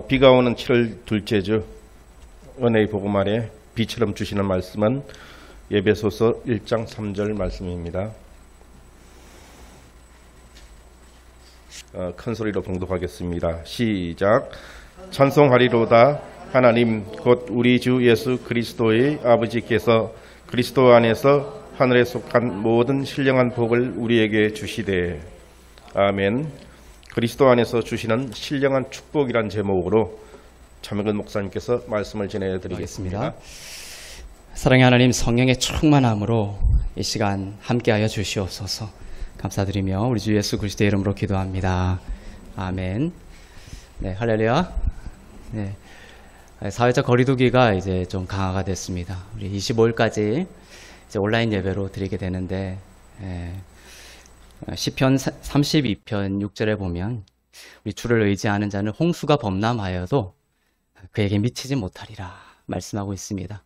비가 오는 7월 둘째 주 은혜의 복음 아래 비처럼 주시는 말씀은 에베소서 1장 3절 말씀입니다. 큰 소리로 봉독하겠습니다. 시작. 찬송하리로다. 하나님 곧 우리 주 예수 그리스도의 아버지께서 그리스도 안에서 하늘에 속한 모든 신령한 복을 우리에게 주시되. 아멘. 그리스도 안에서 주시는 신령한 축복이란 제목으로 차명근 목사님께서 말씀을 전해드리겠습니다. 사랑의 하나님, 성령의 충만함으로 이 시간 함께하여 주시옵소서. 감사드리며 우리 주 예수 그리스도의 이름으로 기도합니다. 아멘. 네, 할렐루야. 네, 사회적 거리두기가 이제 좀 강화가 됐습니다. 우리 25일까지 이제 온라인 예배로 드리게 되는데, 시편 32편 6절에 보면 우리 주를 의지하는 자는 홍수가 범람하여도 그에게 미치지 못하리라 말씀하고 있습니다.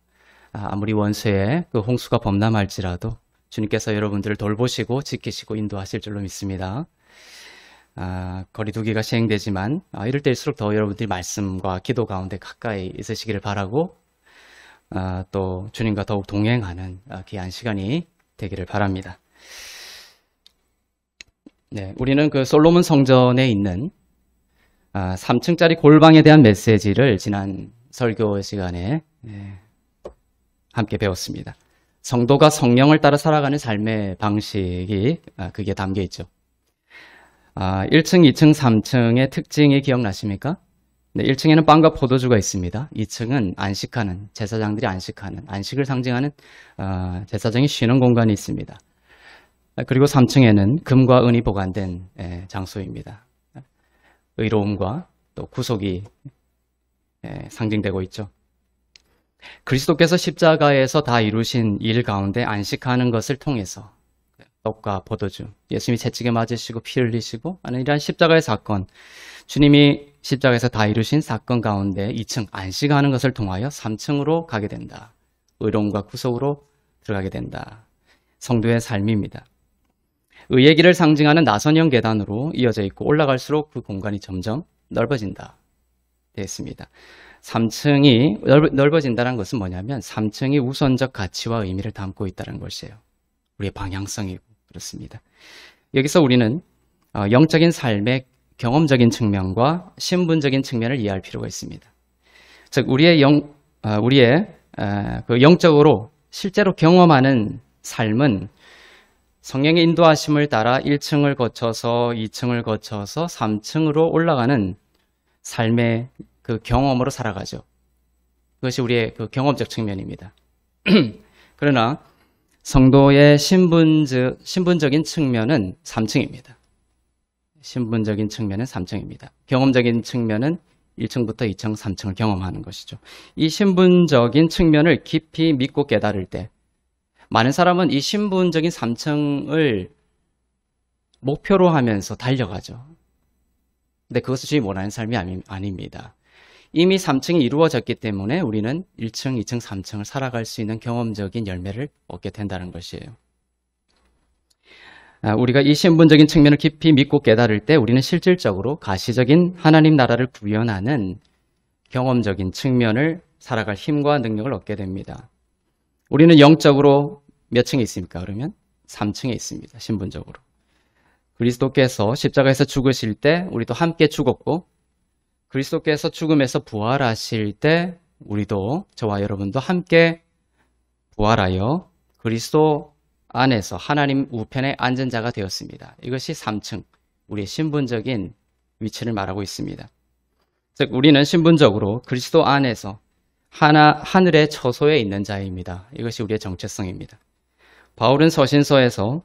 아무리 원수의 그 홍수가 범람할지라도 주님께서 여러분들을 돌보시고 지키시고 인도하실 줄로 믿습니다. 거리두기가 시행되지만 이럴 때일수록 더 여러분들이 말씀과 기도 가운데 가까이 있으시기를 바라고, 또 주님과 더욱 동행하는 귀한 시간이 되기를 바랍니다. 네, 우리는 그 솔로몬 성전에 있는 3층짜리 골방에 대한 메시지를 지난 설교 시간에 함께 배웠습니다. 성도가 성령을 따라 살아가는 삶의 방식이 그게 담겨 있죠. 1층, 2층, 3층의 특징이 기억나십니까? 네, 1층에는 빵과 포도주가 있습니다. 2층은 안식하는, 제사장들이 안식하는, 안식을 상징하는 제사장이 쉬는 공간이 있습니다. 그리고 3층에는 금과 은이 보관된 장소입니다. 의로움과 또 구속이 상징되고 있죠. 그리스도께서 십자가에서 다 이루신 일 가운데 안식하는 것을 통해서 떡과 포도주, 예수님이 채찍에 맞으시고 피 흘리시고 하는 이러한 십자가의 사건, 주님이 십자가에서 다 이루신 사건 가운데 2층 안식하는 것을 통하여 3층으로 가게 된다. 의로움과 구속으로 들어가게 된다. 성도의 삶입니다. 의의 길을 상징하는 나선형 계단으로 이어져 있고 올라갈수록 그 공간이 점점 넓어진다 되어 있습니다. 3층이 넓어진다는 것은 뭐냐면 3층이 우선적 가치와 의미를 담고 있다는 것이에요. 우리의 방향성이고 그렇습니다. 여기서 우리는 영적인 삶의 경험적인 측면과 신분적인 측면을 이해할 필요가 있습니다. 즉 우리의 그 영적으로 실제로 경험하는 삶은 성령의 인도하심을 따라 1층을 거쳐서 2층을 거쳐서 3층으로 올라가는 삶의 그 경험으로 살아가죠. 그것이 우리의 그 경험적 측면입니다. 그러나 성도의 신분적인 측면은 3층입니다. 신분적인 측면은 3층입니다. 경험적인 측면은 1층부터 2층, 3층을 경험하는 것이죠. 이 신분적인 측면을 깊이 믿고 깨달을 때 많은 사람은 이 신분적인 3층을 목표로 하면서 달려가죠. 근데 그것을 주님이 원하는 삶이 아닙니다. 이미 3층이 이루어졌기 때문에 우리는 1층, 2층, 3층을 살아갈 수 있는 경험적인 열매를 얻게 된다는 것이에요. 우리가 이 신분적인 측면을 깊이 믿고 깨달을 때 우리는 실질적으로 가시적인 하나님 나라를 구현하는 경험적인 측면을 살아갈 힘과 능력을 얻게 됩니다. 우리는 영적으로 몇 층에 있습니까? 그러면 3층에 있습니다. 신분적으로. 그리스도께서 십자가에서 죽으실 때 우리도 함께 죽었고, 그리스도께서 죽음에서 부활하실 때 우리도, 저와 여러분도 함께 부활하여 그리스도 안에서 하나님 우편에 앉은 자가 되었습니다. 이것이 3층, 우리의 신분적인 위치를 말하고 있습니다. 즉 우리는 신분적으로 그리스도 안에서 하늘의 처소에 있는 자입니다. 이것이 우리의 정체성입니다. 바울은 서신서에서,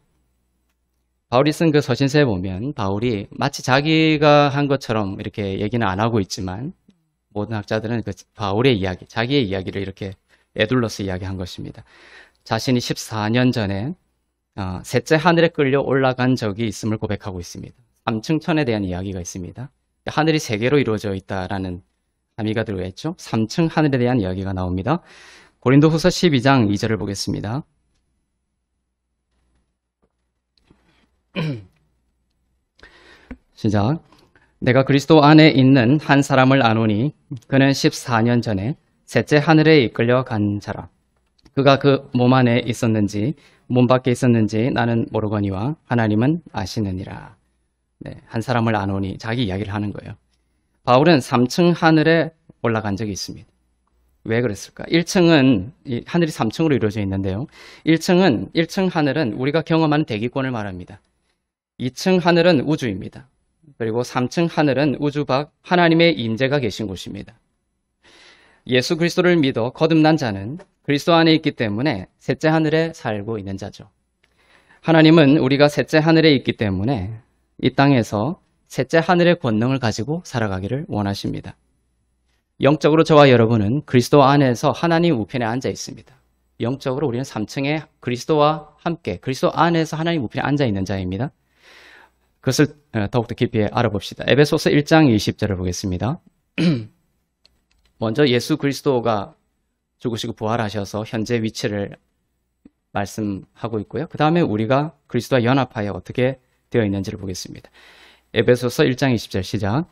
바울이 쓴 그 서신서에 보면 바울이 마치 자기가 한 것처럼 이렇게 얘기는 안 하고 있지만 모든 학자들은 그 바울의 이야기, 자기의 이야기를 이렇게 에둘러서 이야기한 것입니다. 자신이 14년 전에 셋째 하늘에 끌려 올라간 적이 있음을 고백하고 있습니다. 3층 천에 대한 이야기가 있습니다. 하늘이 3개로 이루어져 있다라는 함의가 들어가 있죠. 3층 하늘에 대한 이야기가 나옵니다. 고린도후서 12장 2절을 보겠습니다. 시작. 내가 그리스도 안에 있는 한 사람을 아노니 그는 14년 전에 셋째 하늘에 이끌려 간 자라. 그가 그 몸 안에 있었는지 몸 밖에 있었는지 나는 모르거니와 하나님은 아시느니라. 네, 한 사람을 아노니 자기 이야기를 하는 거예요. 바울은 3층 하늘에 올라간 적이 있습니다. 왜 그랬을까? 1층은 하늘이 3층으로 이루어져 있는데요. 1층 하늘은 우리가 경험하는 대기권을 말합니다. 2층 하늘은 우주입니다. 그리고 3층 하늘은 우주 밖 하나님의 임재가 계신 곳입니다. 예수 그리스도를 믿어 거듭난 자는 그리스도 안에 있기 때문에 셋째 하늘에 살고 있는 자죠. 하나님은 우리가 셋째 하늘에 있기 때문에 이 땅에서 셋째 하늘의 권능을 가지고 살아가기를 원하십니다. 영적으로 저와 여러분은 그리스도 안에서 하나님 우편에 앉아 있습니다. 영적으로 우리는 3층에 그리스도와 함께 그리스도 안에서 하나님 우편에 앉아 있는 자입니다. 그것을 더욱더 깊이 알아봅시다. 에베소서 1장 20절을 보겠습니다. 먼저 예수 그리스도가 죽으시고 부활하셔서 현재 위치를 말씀하고 있고요. 그 다음에 우리가 그리스도와 연합하여 어떻게 되어 있는지를 보겠습니다. 에베소서 1장 20절 시작.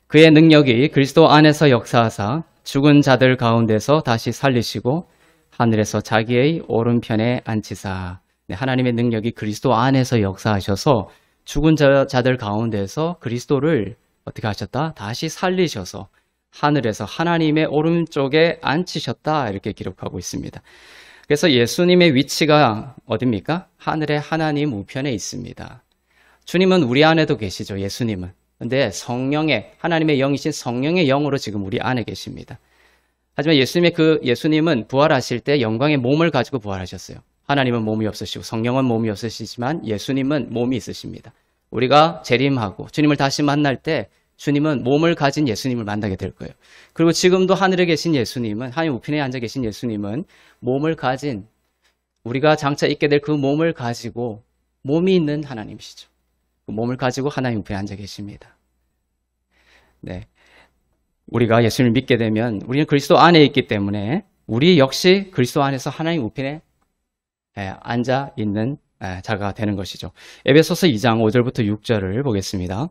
그의 능력이 그리스도 안에서 역사하사 죽은 자들 가운데서 다시 살리시고 하늘에서 자기의 오른편에 앉히사. 네, 하나님의 능력이 그리스도 안에서 역사하셔서 죽은 자들 가운데서 그리스도를 어떻게 하셨다? 다시 살리셔서 하늘에서 하나님의 오른쪽에 앉히셨다. 이렇게 기록하고 있습니다. 그래서 예수님의 위치가 어디입니까? 하늘의 하나님 우편에 있습니다. 주님은 우리 안에도 계시죠. 예수님은. 근데 성령의 하나님의 영이신 성령의 영으로 지금 우리 안에 계십니다. 하지만 예수님은 부활하실 때 영광의 몸을 가지고 부활하셨어요. 하나님은 몸이 없으시고 성령은 몸이 없으시지만 예수님은 몸이 있으십니다. 우리가 재림하고 주님을 다시 만날 때 주님은 몸을 가진 예수님을 만나게 될 거예요. 그리고 지금도 하늘에 계신 예수님은 하나님 우편에 앉아 계신 예수님은 몸을 가진 우리가 장차 있게 될 그 몸을 가지고 몸이 있는 하나님이시죠. 그 몸을 가지고 하나님 우편에 앉아 계십니다. 네, 우리가 예수님을 믿게 되면 우리는 그리스도 안에 있기 때문에 우리 역시 그리스도 안에서 하나님 우편에 앉아 있는 자가 되는 것이죠. 에베소서 2장 5절부터 6절을 보겠습니다.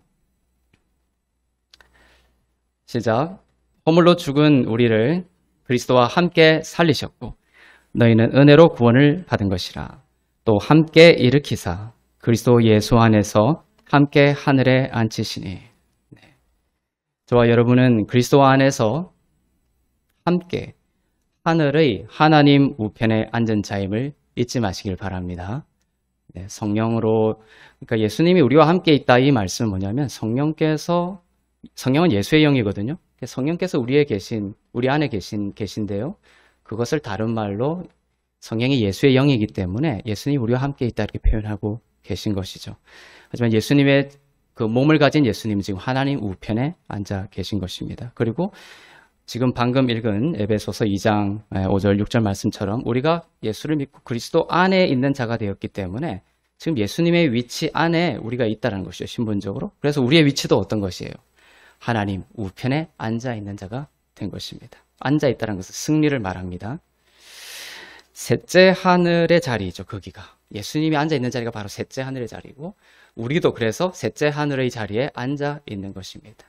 시작. 허물로 죽은 우리를 그리스도와 함께 살리셨고 너희는 은혜로 구원을 받은 것이라. 또 함께 일으키사 그리스도 예수 안에서 함께 하늘에 앉히시니. 네. 저와 여러분은 그리스도 안에서 함께 하늘의 하나님 우편에 앉은 자임을 잊지 마시길 바랍니다. 네, 성령으로 그러니까 예수님이 우리와 함께 있다 이 말씀은 뭐냐면 성령은 예수의 영이거든요. 성령께서 우리 안에 계신데요. 그것을 다른 말로 성령이 예수의 영이기 때문에 예수님이 우리와 함께 있다 이렇게 표현하고 계신 것이죠. 하지만 예수님의 그 몸을 가진 예수님은 지금 하나님 우편에 앉아 계신 것입니다. 그리고 지금 방금 읽은 에베소서 2장 5절 6절 말씀처럼 우리가 예수를 믿고 그리스도 안에 있는 자가 되었기 때문에 지금 예수님의 위치 안에 우리가 있다는 것이죠. 신분적으로. 그래서 우리의 위치도 어떤 것이에요? 하나님 우편에 앉아 있는 자가 된 것입니다. 앉아 있다는 것은 승리를 말합니다. 셋째 하늘의 자리이죠. 거기가. 예수님이 앉아 있는 자리가 바로 셋째 하늘의 자리고 우리도 그래서 셋째 하늘의 자리에 앉아 있는 것입니다.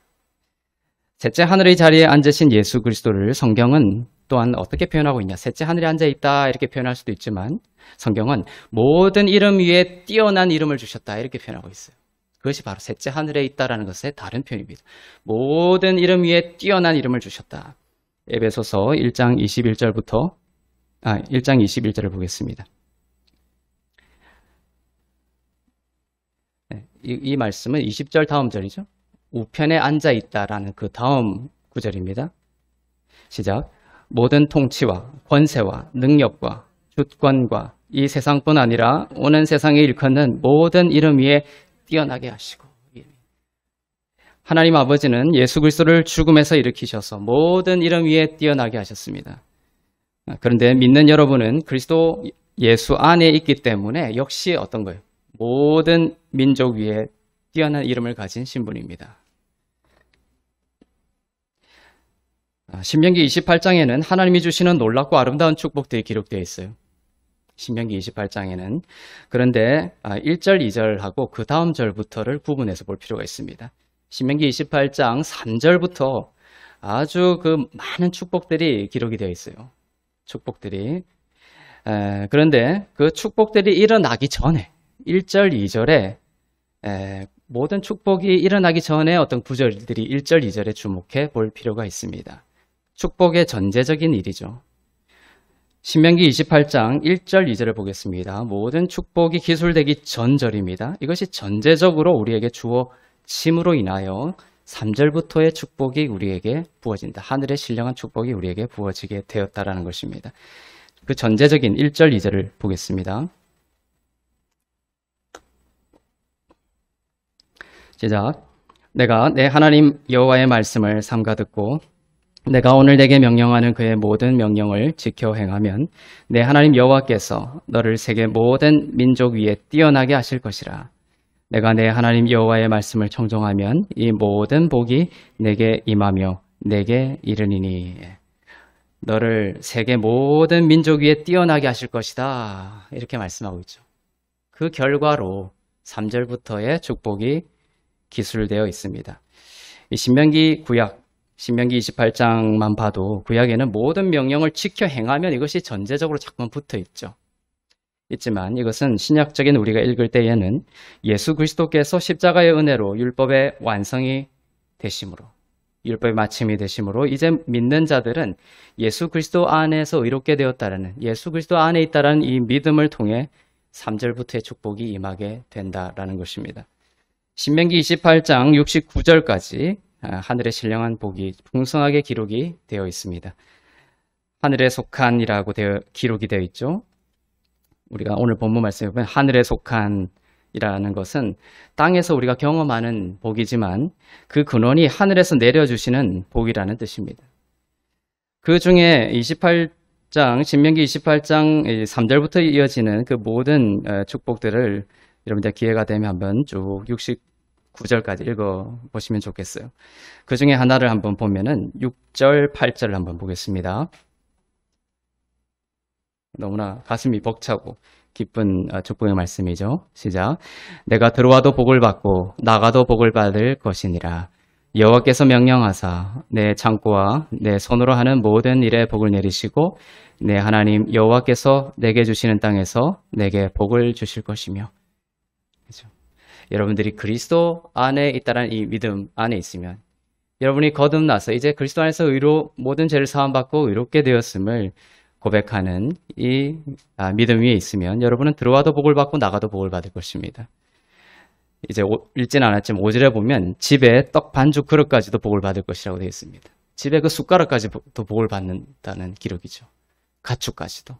셋째 하늘의 자리에 앉으신 예수 그리스도를 성경은 또한 어떻게 표현하고 있냐. 셋째 하늘에 앉아 있다 이렇게 표현할 수도 있지만 성경은 모든 이름 위에 뛰어난 이름을 주셨다 이렇게 표현하고 있어요. 그것이 바로 셋째 하늘에 있다라는 것의 다른 표현입니다. 모든 이름 위에 뛰어난 이름을 주셨다. 에베소서 1장 21절을 보겠습니다. 이 말씀은 20절 다음 절이죠. 우편에 앉아 있다라는 그 다음 구절입니다. 시작. 모든 통치와 권세와 능력과 주권과 이 세상뿐 아니라 오는 세상에 일컫는 모든 이름 위에 뛰어나게 하시고. 하나님 아버지는 예수 그리스도를 죽음에서 일으키셔서 모든 이름 위에 뛰어나게 하셨습니다. 그런데 믿는 여러분은 그리스도 예수 안에 있기 때문에 역시 어떤 거예요? 모든 민족 위에 뛰어난 이름을 가진 신분입니다. 신명기 28장에는 하나님이 주시는 놀랍고 아름다운 축복들이 기록되어 있어요. 신명기 28장에는. 그런데 1절, 2절하고 그 다음 절부터를 구분해서 볼 필요가 있습니다. 신명기 28장 3절부터 아주 그 많은 축복들이 기록이 되어 있어요. 축복들이. 그런데 그 축복들이 일어나기 전에 1절, 2절에 모든 축복이 일어나기 전에 어떤 구절들이 1절, 2절에 주목해 볼 필요가 있습니다. 축복의 전제적인 일이죠. 신명기 28장 1절, 2절을 보겠습니다. 모든 축복이 기술되기 전절입니다. 이것이 전제적으로 우리에게 주어짐으로 인하여 3절부터의 축복이 우리에게 부어진다. 하늘의 신령한 축복이 우리에게 부어지게 되었다라는 것입니다. 그 전제적인 1절, 2절을 보겠습니다. 시작. 내가 내 하나님 여호와의 말씀을 삼가 듣고 내가 오늘 내게 명령하는 그의 모든 명령을 지켜 행하면 내 하나님 여호와께서 너를 세계 모든 민족 위에 뛰어나게 하실 것이라. 내가 내 하나님 여호와의 말씀을 청종하면 이 모든 복이 내게 임하며 내게 이르니니 너를 세계 모든 민족 위에 뛰어나게 하실 것이다. 이렇게 말씀하고 있죠. 그 결과로 3절부터의 축복이 기술되어 있습니다. 이 신명기 구약, 신명기 28장만 봐도 구약에는 모든 명령을 지켜 행하면 이것이 전제적으로 자꾸만 붙어 있지만 이것은 신약적인 우리가 읽을 때에는 예수 그리스도께서 십자가의 은혜로 율법의 완성이 되심으로, 율법의 마침이 되심으로 이제 믿는 자들은 예수 그리스도 안에서 의롭게 되었다라는, 예수 그리스도 안에 있다라는 이 믿음을 통해 3절부터의 축복이 임하게 된다라는 것입니다. 신명기 28장 69절까지 하늘의 신령한 복이 풍성하게 기록이 되어 있습니다. 하늘에 속한이라고 기록이 되어 있죠. 우리가 오늘 본문 말씀에 보면 하늘에 속한이라는 것은 땅에서 우리가 경험하는 복이지만 그 근원이 하늘에서 내려주시는 복이라는 뜻입니다. 그 중에 28장, 신명기 28장 3절부터 이어지는 그 모든 축복들을 여러분들 기회가 되면 한번 쭉 69절까지 읽어보시면 좋겠어요. 그 중에 하나를 한번 보면은 6절, 8절을 한번 보겠습니다. 너무나 가슴이 벅차고 기쁜 축복의 말씀이죠. 시작. 내가 들어와도 복을 받고 나가도 복을 받을 것이니라. 여호와께서 명령하사 내 창고와 내 손으로 하는 모든 일에 복을 내리시고 내 하나님 여호와께서 내게 주시는 땅에서 내게 복을 주실 것이며. 그렇죠? 여러분들이 그리스도 안에 있다는 이 믿음 안에 있으면 여러분이 거듭나서 이제 그리스도 안에서 모든 죄를 사함받고 의롭게 되었음을 고백하는 이 믿음 위에 있으면 여러분은 들어와도 복을 받고 나가도 복을 받을 것입니다. 이제 읽지는 않았지만 5절에 보면 집에 떡 반죽 그릇까지도 복을 받을 것이라고 되어 있습니다. 집에 그 숟가락까지도 복을 받는다는 기록이죠. 가축까지도.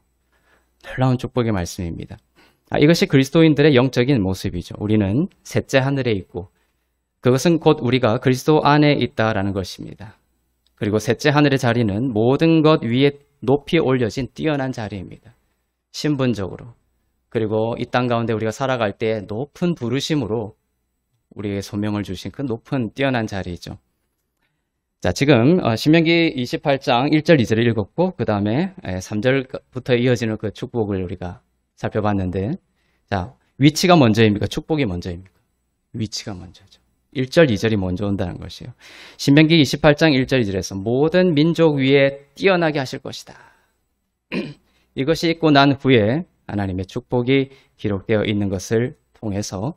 놀라운 축복의 말씀입니다. 이것이 그리스도인들의 영적인 모습이죠. 우리는 셋째 하늘에 있고 그것은 곧 우리가 그리스도 안에 있다라는 것입니다. 그리고 셋째 하늘의 자리는 모든 것 위에 높이 올려진 뛰어난 자리입니다. 신분적으로. 그리고 이 땅 가운데 우리가 살아갈 때 높은 부르심으로 우리에게 소명을 주신 그 높은 뛰어난 자리이죠. 자, 지금 신명기 28장 1절 2절을 읽었고 그 다음에 3절부터 이어지는 그 축복을 우리가 살펴봤는데, 자, 위치가 먼저입니까? 축복이 먼저입니까? 위치가 먼저죠. 1절, 2절이 먼저 온다는 것이에요. 신명기 28장 1절, 2절에서 모든 민족 위에 뛰어나게 하실 것이다. 이것이 있고 난 후에 하나님의 축복이 기록되어 있는 것을 통해서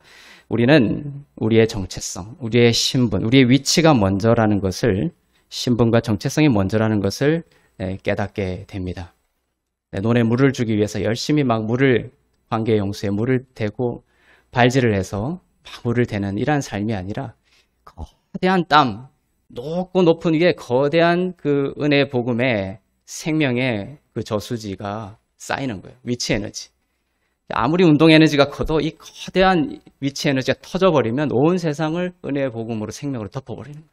우리는 우리의 정체성, 우리의 신분, 우리의 위치가 먼저라는 것을, 신분과 정체성이 먼저라는 것을 깨닫게 됩니다. 논에 물을 주기 위해서 열심히 막 관계 용수에 물을 대고 발질을 해서 막 물을 대는 이러한 삶이 아니라 거대한 땀, 높고 높은 위에 거대한 그 은혜 복음의 생명의 그 저수지가 쌓이는 거예요. 위치 에너지. 아무리 운동 에너지가 커도 이 거대한 위치 에너지가 터져버리면 온 세상을 은혜의 복음으로 생명으로 덮어버리는 거예요.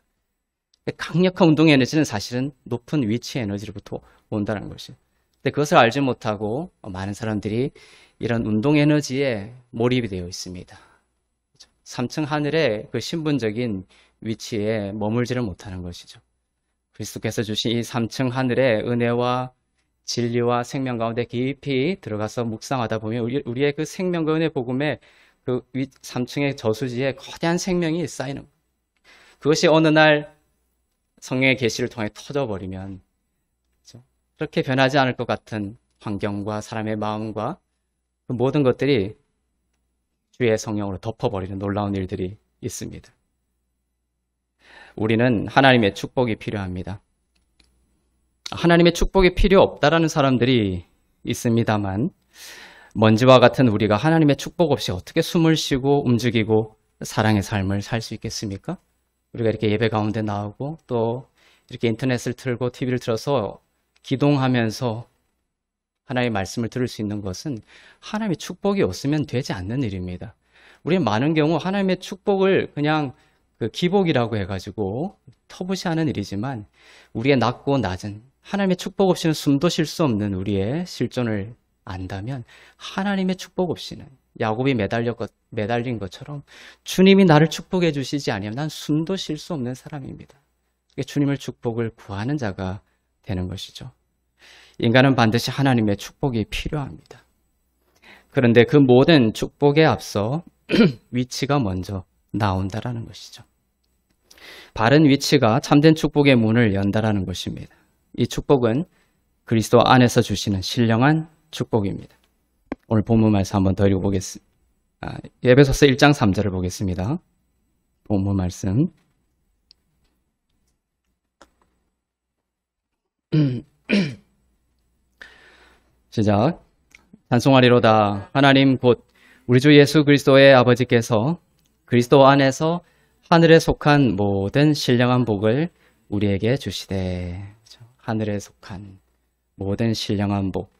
강력한 운동 에너지는 사실은 높은 위치 에너지로부터 온다는 것이에요. 근데 그것을 알지 못하고 많은 사람들이 이런 운동 에너지에 몰입이 되어 있습니다. 3층 하늘의 그 신분적인 위치에 머물지를 못하는 것이죠. 그리스도께서 주신 이 3층 하늘의 은혜와 진리와 생명 가운데 깊이 들어가서 묵상하다 보면 우리의 그 생명과 은혜 복음의 그 3층의 저수지에 거대한 생명이 쌓이는 거예요. 그것이 어느 날 성령의 계시를 통해 터져버리면 그렇게 변하지 않을 것 같은 환경과 사람의 마음과 그 모든 것들이 주의 성령으로 덮어버리는 놀라운 일들이 있습니다. 우리는 하나님의 축복이 필요합니다. 하나님의 축복이 필요 없다라는 사람들이 있습니다만 먼지와 같은 우리가 하나님의 축복 없이 어떻게 숨을 쉬고 움직이고 사랑의 삶을 살 수 있겠습니까? 우리가 이렇게 예배 가운데 나오고 또 이렇게 인터넷을 틀고 TV를 틀어서 기동하면서 하나님의 말씀을 들을 수 있는 것은 하나님의 축복이 없으면 되지 않는 일입니다. 우리는 많은 경우 하나님의 축복을 그냥 그 기복이라고 해가지고 터부시하는 일이지만 우리의 낮고 낮은 하나님의 축복 없이는 숨도 쉴 수 없는 우리의 실존을 안다면 하나님의 축복 없이는 야곱이 매달린 것처럼 주님이 나를 축복해 주시지 않으면 난 숨도 쉴 수 없는 사람입니다. 주님의 축복을 구하는 자가 되는 것이죠. 인간은 반드시 하나님의 축복이 필요합니다. 그런데 그 모든 축복에 앞서 위치가 먼저 나온다라는 것이죠. 바른 위치가 참된 축복의 문을 연다라는 것입니다. 이 축복은 그리스도 안에서 주시는 신령한 축복입니다. 오늘 본문 말씀 한번 더 읽어보겠습니다. 에베소서 1장 3절을 보겠습니다. 본문 말씀. 시작. 찬송하리로다. 하나님 곧 우리 주 예수 그리스도의 아버지께서 그리스도 안에서 하늘에 속한 모든 신령한 복을 우리에게 주시되. 하늘에 속한 모든 신령한 복.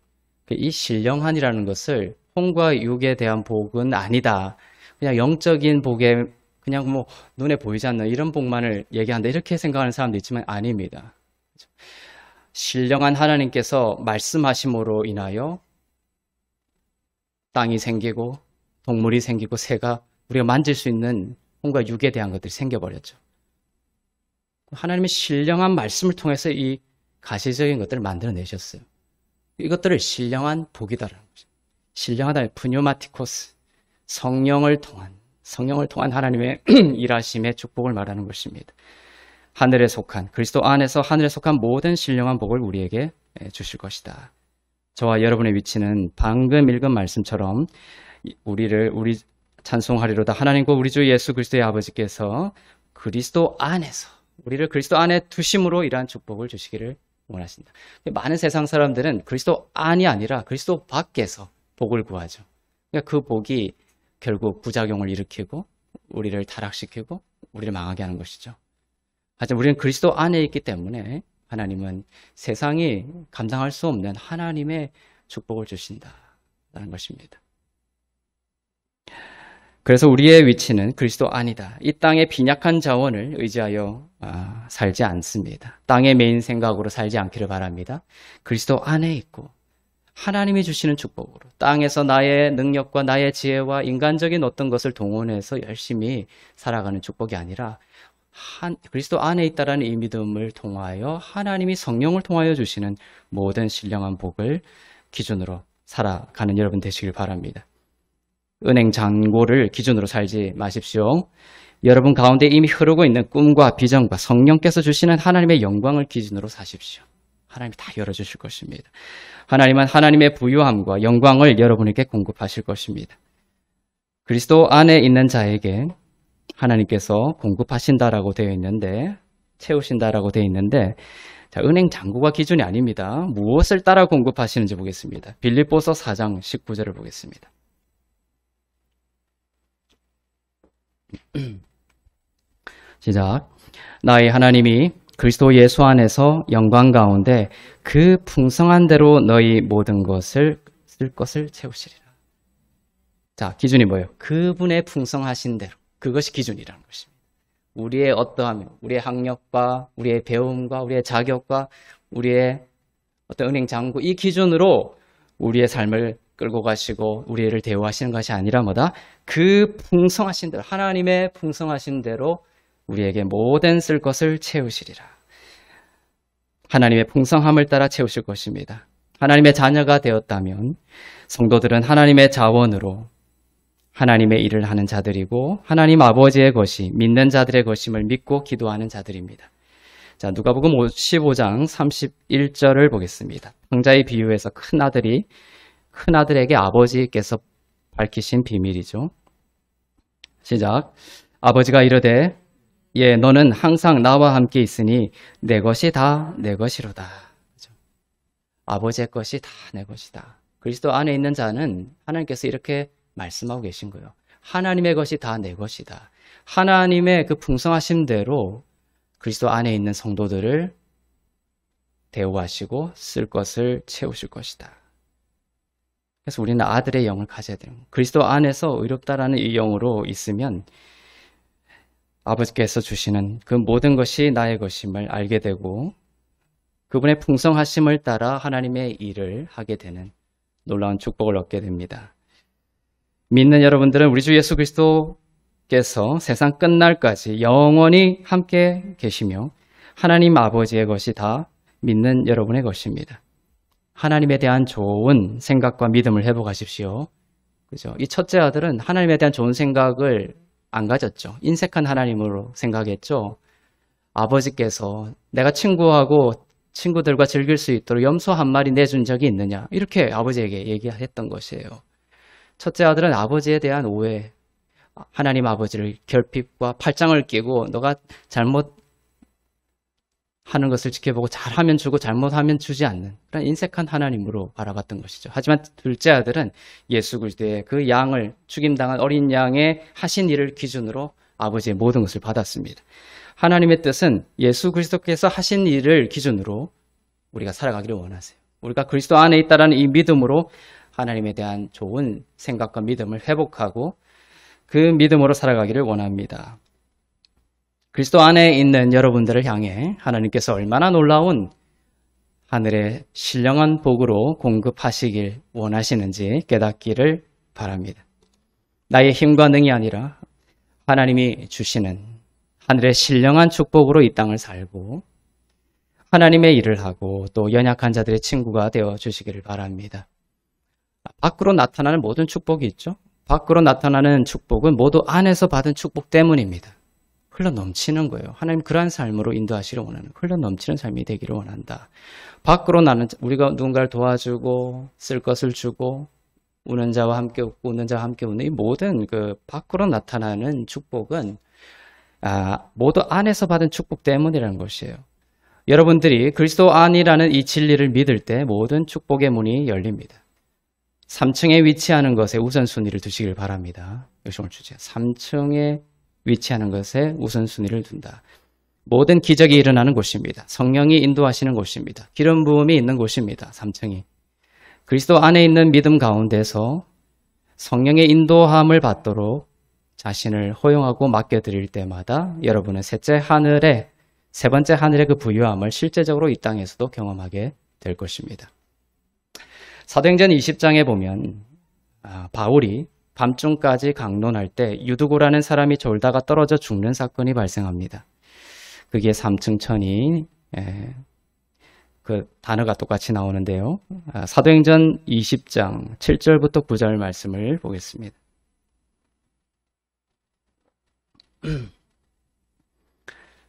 이 신령한이라는 것을 혼과 육에 대한 복은 아니다. 그냥 영적인 복에 그냥 뭐 눈에 보이지 않는 이런 복만을 얘기한다. 이렇게 생각하는 사람도 있지만 아닙니다. 신령한 하나님께서 말씀하심으로 인하여 땅이 생기고 동물이 생기고 새가 우리가 만질 수 있는 혼과 육에 대한 것들이 생겨버렸죠. 하나님의 신령한 말씀을 통해서 이 가시적인 것들을 만들어내셨어요. 이것들을 신령한 복이다라는 거죠. 신령하다, 푸뉴마티코스, 성령을 통한 하나님의 일하심의 축복을 말하는 것입니다. 하늘에 속한, 그리스도 안에서 하늘에 속한 모든 신령한 복을 우리에게 주실 것이다. 저와 여러분의 위치는 방금 읽은 말씀처럼 우리 찬송하리로다. 하나님과 우리 주 예수 그리스도의 아버지께서 그리스도 안에서 우리를 그리스도 안에 두심으로 이러한 축복을 주시기를 원하신다. 많은 세상 사람들은 그리스도 안이 아니라 그리스도 밖에서 복을 구하죠. 그러니까 그 복이 결국 부작용을 일으키고 우리를 타락시키고 우리를 망하게 하는 것이죠. 하지만 우리는 그리스도 안에 있기 때문에 하나님은 세상이 감당할 수 없는 하나님의 축복을 주신다는 것입니다. 그래서 우리의 위치는 그리스도 안이다. 이 땅의 빈약한 자원을 의지하여 살지 않습니다. 땅의 메인 생각으로 살지 않기를 바랍니다. 그리스도 안에 있고 하나님이 주시는 축복으로 땅에서 나의 능력과 나의 지혜와 인간적인 어떤 것을 동원해서 열심히 살아가는 축복이 아니라 그리스도 안에 있다라는 이 믿음을 통하여 하나님이 성령을 통하여 주시는 모든 신령한 복을 기준으로 살아가는 여러분 되시길 바랍니다. 은행 잔고를 기준으로 살지 마십시오. 여러분 가운데 이미 흐르고 있는 꿈과 비전과 성령께서 주시는 하나님의 영광을 기준으로 사십시오. 하나님이 다 열어주실 것입니다. 하나님은 하나님의 부유함과 영광을 여러분에게 공급하실 것입니다. 그리스도 안에 있는 자에게 하나님께서 공급하신다라고 되어 있는데, 채우신다라고 되어 있는데, 자, 은행 잔고가 기준이 아닙니다. 무엇을 따라 공급하시는지 보겠습니다. 빌립보서 4장 19절을 보겠습니다. 시작. 나의 하나님이 그리스도 예수 안에서 영광 가운데 그 풍성한 대로 너희 모든 것을 쓸 것을 채우시리라. 자, 기준이 뭐예요? 그분의 풍성하신 대로. 그것이 기준이라는 것입니다. 우리의 어떠함, 우리의 학력과 우리의 배움과 우리의 자격과 우리의 어떤 은행 잔고 이 기준으로 우리의 삶을 끌고 가시고 우리를 대우하시는 것이 아니라 뭐다? 그 풍성하신 대로, 하나님의 풍성하신 대로 우리에게 모든 쓸 것을 채우시리라. 하나님의 풍성함을 따라 채우실 것입니다. 하나님의 자녀가 되었다면 성도들은 하나님의 자원으로 하나님의 일을 하는 자들이고 하나님 아버지의 것이 믿는 자들의 것임을 믿고 기도하는 자들입니다. 자, 누가복음 15장 31절을 보겠습니다. 성자의 비유에서 큰아들에게 아버지께서 밝히신 비밀이죠. 시작. 아버지가 이르되 예, 너는 항상 나와 함께 있으니 내 것이 다 내 것이로다. 그렇죠? 아버지의 것이 다 내 것이다. 그리스도 안에 있는 자는 하나님께서 이렇게 말씀하고 계신 거예요. 하나님의 것이 다 내 것이다. 하나님의 그 풍성하심대로 그리스도 안에 있는 성도들을 대우하시고 쓸 것을 채우실 것이다. 그래서 우리는 아들의 영을 가져야 돼요. 그리스도 안에서 의롭다라는 이 영으로 있으면 아버지께서 주시는 그 모든 것이 나의 것임을 알게 되고 그분의 풍성하심을 따라 하나님의 일을 하게 되는 놀라운 축복을 얻게 됩니다. 믿는 여러분들은 우리 주 예수 그리스도께서 세상 끝날까지 영원히 함께 계시며 하나님 아버지의 것이 다 믿는 여러분의 것입니다. 하나님에 대한 좋은 생각과 믿음을 회복하십시오. 그죠? 이 첫째 아들은 하나님에 대한 좋은 생각을 안 가졌죠. 인색한 하나님으로 생각했죠. 아버지께서 내가 친구들과 즐길 수 있도록 염소 한 마리 내준 적이 있느냐? 이렇게 아버지에게 얘기했던 것이에요. 첫째 아들은 아버지에 대한 오해, 하나님 아버지를 결핍과 팔짱을 끼고 너가 잘못하는 것을 지켜보고 잘하면 주고 잘못하면 주지 않는 그런 인색한 하나님으로 바라봤던 것이죠. 하지만 둘째 아들은 예수 그리스도의 그 양을 죽임당한 어린 양의 하신 일을 기준으로 아버지의 모든 것을 받았습니다. 하나님의 뜻은 예수 그리스도께서 하신 일을 기준으로 우리가 살아가기를 원하세요. 우리가 그리스도 안에 있다는 이 믿음으로 하나님에 대한 좋은 생각과 믿음을 회복하고 그 믿음으로 살아가기를 원합니다. 그리스도 안에 있는 여러분들을 향해 하나님께서 얼마나 놀라운 하늘의 신령한 복으로 공급하시길 원하시는지 깨닫기를 바랍니다. 나의 힘과 능이 아니라 하나님이 주시는 하늘의 신령한 축복으로 이 땅을 살고 하나님의 일을 하고 또 연약한 자들의 친구가 되어 주시기를 바랍니다. 밖으로 나타나는 모든 축복이 있죠. 밖으로 나타나는 축복은 모두 안에서 받은 축복 때문입니다. 흘러 넘치는 거예요. 하나님 그러한 삶으로 인도하시려 원하는 흘러 넘치는 삶이 되기를 원한다. 밖으로 나는 우리가 누군가를 도와주고 쓸 것을 주고 우는 자와 함께 웃고 웃는 자와 함께 웃는 이 모든 그 밖으로 나타나는 축복은 모두 안에서 받은 축복 때문이라는 것이에요. 여러분들이 그리스도 안이라는 이 진리를 믿을 때 모든 축복의 문이 열립니다. 3층에 위치하는 것에 우선순위를 두시길 바랍니다. 역시 오늘 주제 3층에 위치하는 것에 우선순위를 둔다. 모든 기적이 일어나는 곳입니다. 성령이 인도하시는 곳입니다. 기름 부음이 있는 곳입니다. 3층이. 그리스도 안에 있는 믿음 가운데서 성령의 인도함을 받도록 자신을 허용하고 맡겨드릴 때마다 여러분은 세 번째 하늘의 그 부유함을 실제적으로 이 땅에서도 경험하게 될 것입니다. 사도행전 20장에 보면 바울이 밤중까지 강론할 때 유두고라는 사람이 졸다가 떨어져 죽는 사건이 발생합니다. 그게 3층 천이 그 단어가 똑같이 나오는데요. 사도행전 20장 7절부터 9절 말씀을 보겠습니다.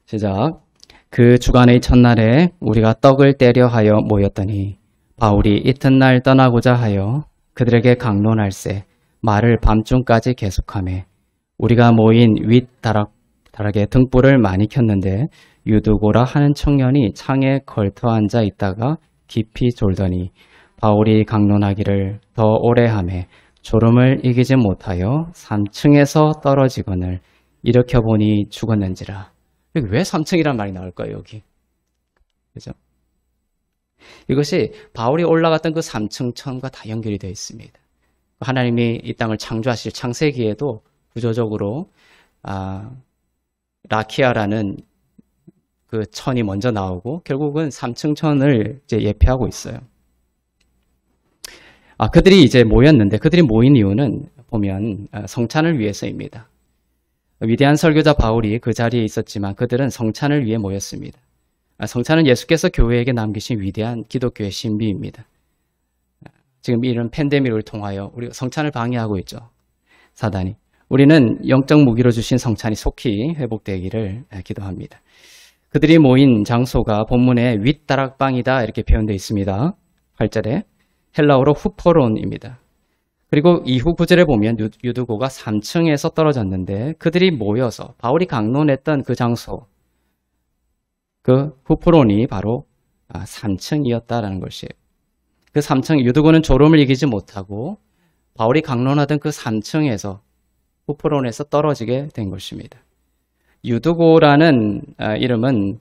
시작. 그 주간의 첫날에 우리가 떡을 떼려 하여 모였더니 바울이 이튿날 떠나고자 하여 그들에게 강론할세 말을 밤중까지 계속하며 우리가 모인 윗다락에 등불을 많이 켰는데 유두고라 하는 청년이 창에 걸터 앉아 있다가 깊이 졸더니 바울이 강론하기를 더 오래 하매 졸음을 이기지 못하여 3층에서 떨어지거늘 일으켜보니 죽었는지라. 여기 왜 3층이란 말이 나올까요? 여기. 그죠? 이것이 바울이 올라갔던 그 3층 천과 다 연결이 되어 있습니다. 하나님이 이 땅을 창조하실 창세기에도 구조적으로 라키아라는 그 천이 먼저 나오고 결국은 3층 천을 이제 예표하고 있어요. 그들이 이제 모였는데 그들이 모인 이유는 보면 성찬을 위해서입니다. 위대한 설교자 바울이 그 자리에 있었지만 그들은 성찬을 위해 모였습니다. 성찬은 예수께서 교회에게 남기신 위대한 기독교의 신비입니다. 지금 이런 팬데믹을 통하여 우리가 성찬을 방해하고 있죠. 사단이. 우리는 영적 무기로 주신 성찬이 속히 회복되기를 기도합니다. 그들이 모인 장소가 본문에 윗다락방이다 이렇게 표현되어 있습니다. 8절에 헬라어로 후포론입니다. 그리고 이후 9절에 보면 유두고가 3층에서 떨어졌는데 그들이 모여서 바울이 강론했던 그 장소, 그 후포론이 바로 3층이었다라는 것이에요. 그 3층, 유두고는 졸음을 이기지 못하고 바울이 강론하던 그 3층에서 후포론에서 떨어지게 된 것입니다. 유두고라는 이름은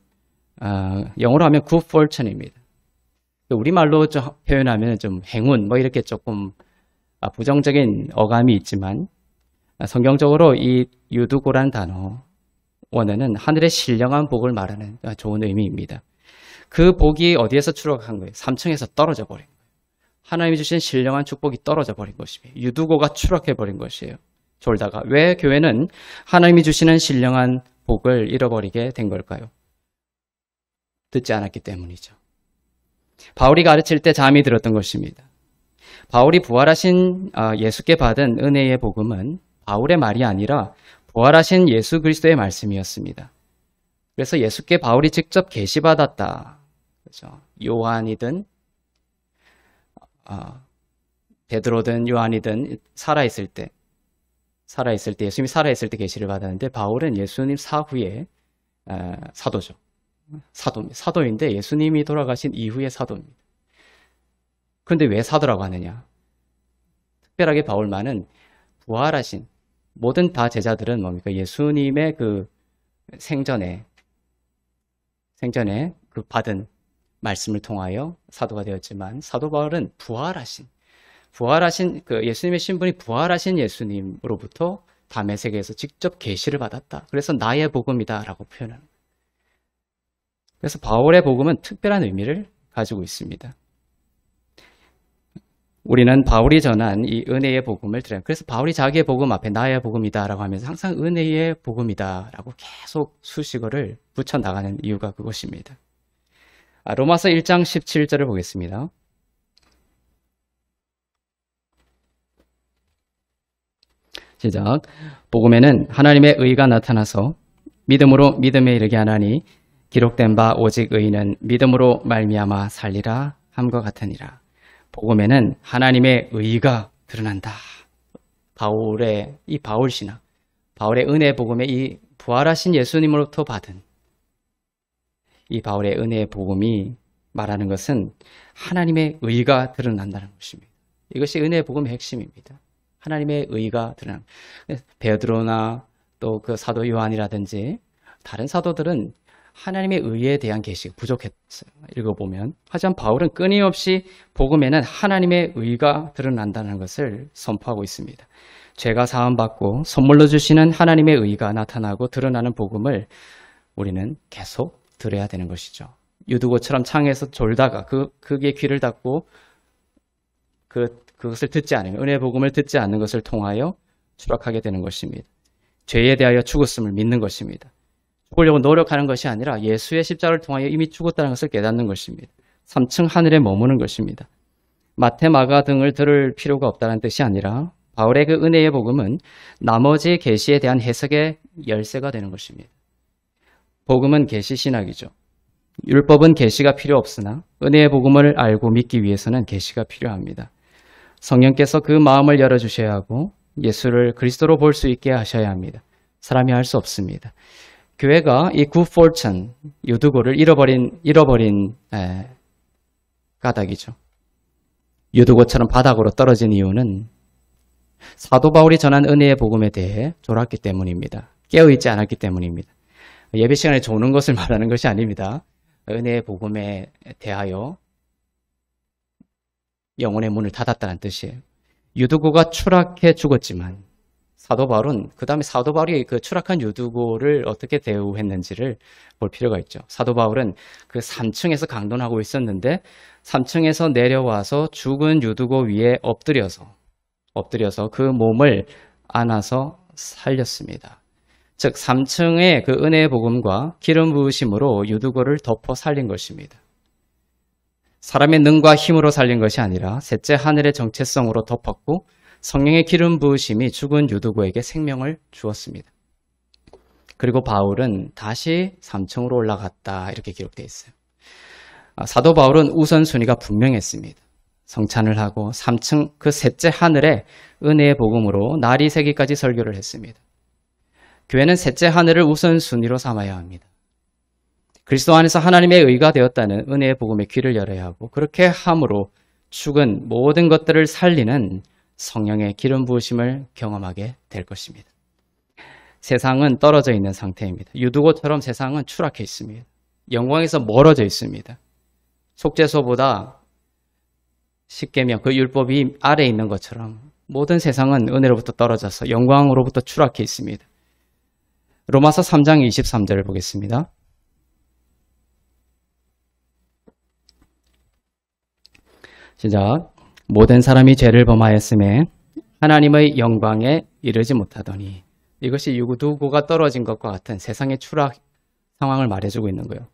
영어로 하면 good fortune입니다. 우리말로 표현하면 좀 행운, 뭐 이렇게 조금 부정적인 어감이 있지만 성경적으로 이 유두고란 단어 원어는 하늘의 신령한 복을 말하는 좋은 의미입니다. 그 복이 어디에서 추락한 거예요? 3층에서 떨어져 버린 거예요. 하나님이 주신 신령한 축복이 떨어져 버린 것입니다. 유두고가 추락해 버린 것이에요. 졸다가. 왜 교회는 하나님이 주시는 신령한 복을 잃어버리게 된 걸까요? 듣지 않았기 때문이죠. 바울이 가르칠 때 잠이 들었던 것입니다. 바울이 부활하신 예수께 받은 은혜의 복음은 바울의 말이 아니라 부활하신 예수 그리스도의 말씀이었습니다. 그래서 예수께 바울이 직접 계시받았다. 그렇죠? 요한이든 베드로든 요한이든 살아있을 때 예수님이 살아있을 때 계시를 받았는데 바울은 예수님 사후에 사도죠. 사도인데 예수님이 돌아가신 이후의 사도입니다. 그런데 왜 사도라고 하느냐? 특별하게 바울만은 부활하신 모든 다 제자들은 뭡니까? 예수님의 그 생전에 그 받은 말씀을 통하여 사도가 되었지만 사도 바울은 부활하신 그 예수님의 신분이 부활하신 예수님으로부터 담의 세계에서 직접 계시를 받았다. 그래서 나의 복음이다라고 표현합니다. 그래서 바울의 복음은 특별한 의미를 가지고 있습니다. 우리는 바울이 전한 이 은혜의 복음을 들어요. 그래서 바울이 자기의 복음 앞에 나의 복음이다라고 하면서 항상 은혜의 복음이다라고 계속 수식어를 붙여 나가는 이유가 그것입니다. 로마서 1장 17절을 보겠습니다. 시작. 복음에는 하나님의 의가 나타나서 믿음으로 믿음에 이르게 하나니 기록된 바 오직 의인은 믿음으로 말미암아 살리라 함과 같으니라. 복음에는 하나님의 의가 드러난다. 바울의 이 바울 신앙, 바울의 은혜 복음의 이 부활하신 예수님으로부터 받은 이 바울의 은혜의 복음이 말하는 것은 하나님의 의가 드러난다는 것입니다. 이것이 은혜의 복음의 핵심입니다. 하나님의 의가 드러난. 베드로나 또 그 사도 요한이라든지 다른 사도들은 하나님의 의에 대한 계시가 부족했어요. 읽어보면. 하지만 바울은 끊임없이 복음에는 하나님의 의가 드러난다는 것을 선포하고 있습니다. 죄가 사함받고 선물로 주시는 하나님의 의가 나타나고 드러나는 복음을 우리는 계속 들어야 되는 것이죠. 유두고처럼 창에서 졸다가 그게 귀를 닫고 그것을 듣지 않으면 은혜의 복음을 듣지 않는 것을 통하여 추락하게 되는 것입니다. 죄에 대하여 죽었음을 믿는 것입니다. 죽으려고 노력하는 것이 아니라 예수의 십자가를 통하여 이미 죽었다는 것을 깨닫는 것입니다. 3층 하늘에 머무는 것입니다. 마태, 마가 등을 들을 필요가 없다는 뜻이 아니라 바울의 그 은혜의 복음은 나머지 계시에 대한 해석의 열쇠가 되는 것입니다. 복음은 계시 신학이죠. 율법은 계시가 필요 없으나 은혜의 복음을 알고 믿기 위해서는 계시가 필요합니다. 성령께서 그 마음을 열어주셔야 하고 예수를 그리스도로 볼 수 있게 하셔야 합니다. 사람이 할 수 없습니다. 교회가 이 good fortune, 유두고를 잃어버린 까닭이죠. 유두고처럼 바닥으로 떨어진 이유는 사도 바울이 전한 은혜의 복음에 대해 졸았기 때문입니다. 깨어있지 않았기 때문입니다. 예배 시간에 조는 것을 말하는 것이 아닙니다. 은혜의 복음에 대하여 영혼의 문을 닫았다는 뜻이에요. 유두고가 추락해 죽었지만 사도 바울은 그 다음에 사도 바울이 그 추락한 유두고를 어떻게 대우했는지를 볼 필요가 있죠. 사도 바울은 그 3층에서 강론하고 있었는데 3층에서 내려와서 죽은 유두고 위에 엎드려서 그 몸을 안아서 살렸습니다. 즉 3층의 그 은혜의 복음과 기름 부으심으로 유두고를 덮어 살린 것입니다. 사람의 능과 힘으로 살린 것이 아니라 셋째 하늘의 정체성으로 덮었고 성령의 기름 부으심이 죽은 유두고에게 생명을 주었습니다. 그리고 바울은 다시 3층으로 올라갔다 이렇게 기록되어 있어요. 사도 바울은 우선순위가 분명했습니다. 성찬을 하고 3층 그 셋째 하늘에 은혜의 복음으로 날이 새기까지 설교를 했습니다. 교회는 셋째 하늘을 우선순위로 삼아야 합니다. 그리스도 안에서 하나님의 의가 되었다는 은혜의 복음에 귀를 열어야 하고 그렇게 함으로 죽은 모든 것들을 살리는 성령의 기름 부으심을 경험하게 될 것입니다. 세상은 떨어져 있는 상태입니다. 유두고처럼 세상은 추락해 있습니다. 영광에서 멀어져 있습니다. 속죄소보다 십계명 그 율법이 아래에 있는 것처럼 모든 세상은 은혜로부터 떨어져서 영광으로부터 추락해 있습니다. 로마서 3장 23절을 보겠습니다. 시작. 모든 사람이 죄를 범하였음에 하나님의 영광에 이르지 못하더니 이것이 유두고가 떨어진 것과 같은 세상의 추락 상황을 말해주고 있는 거예요.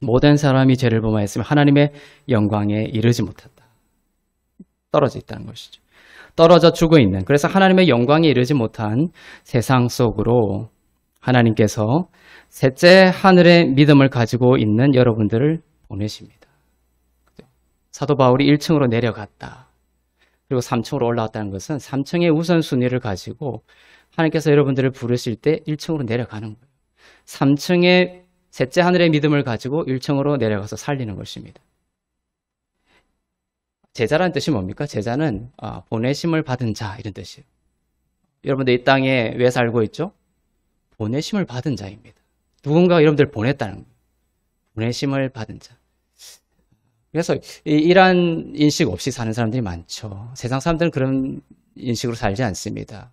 모든 사람이 죄를 범하였으면 하나님의 영광에 이르지 못했다. 떨어져 있다는 것이죠. 떨어져 죽어 있는, 그래서 하나님의 영광에 이르지 못한 세상 속으로 하나님께서 셋째 하늘의 믿음을 가지고 있는 여러분들을 보내십니다. 사도 바울이 1층으로 내려갔다. 그리고 3층으로 올라왔다는 것은 3층의 우선순위를 가지고 하나님께서 여러분들을 부르실 때 1층으로 내려가는 거예요. 3층의 셋째 하늘의 믿음을 가지고 1층으로 내려가서 살리는 것입니다. 제자라는 뜻이 뭡니까? 제자는 보내심을 받은 자 이런 뜻이에요. 여러분들 이 땅에 왜 살고 있죠? 보내심을 받은 자입니다. 누군가 여러분들 보냈다는 거예요. 보내심을 받은 자. 그래서 이러한 인식 없이 사는 사람들이 많죠. 세상 사람들은 그런 인식으로 살지 않습니다.